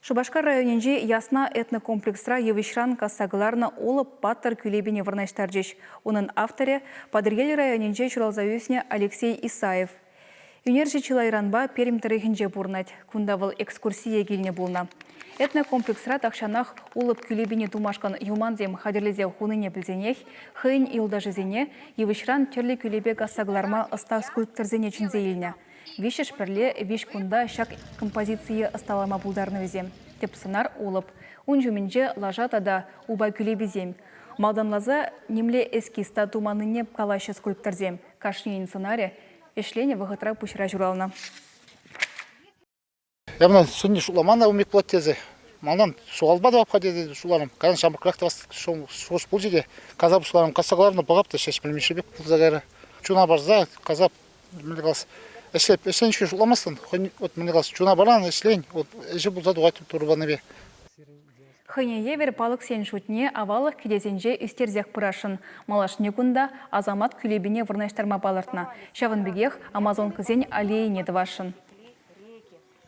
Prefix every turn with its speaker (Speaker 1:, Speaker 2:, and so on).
Speaker 1: Шубашкар районенже ясна этнокомплексра евишран кассагларна олып паттар күлебіне вырнаштаржеш. Оның авторы Падыргел районенже чуралзаюсне Алексей Исаев. Юнержи чилайранба Пермь тарихинже бурнать. Кундавыл экскурсия гильне булна. Этнокомплексра тақшанах олып күлебіне тумашқан юманзем хадерлезе хуныне білзенех, хыйн илдажызене евишран терлі күлебе кассагларма ыста скульпторзене чинзейліне. Вишеш перле виш кунда шак композиции осталама булдарны везем. Тепсынар олып. Унжуменже лажатада уба күлебезем. Малданлаза немле эскиста туманыне калашы скульпторзем. Кашнейн сценарий эшлене вахытра пушра журална.
Speaker 2: Я мына сүнне шуламана умек платезе. Малдан суалбады апхадезе шуларым. Казан шамыркрахты вас шош бұл жерде. Казап шуларым кассагларны бағапты шеш білмешебек бұл загайры. Чуна барза казап милигас эшлен шеш шуламастын. Вот милигас чуна баран эшлен. Вот эше бұлзады уайтып турбаны бе.
Speaker 1: Хыне евер палық сен шутне авалық кедезенже үстерзек пырашын. Малашне күнда азамат күлебіне вырнаштарма балартна. Шавын бігех Амазон кізен алейне двашын.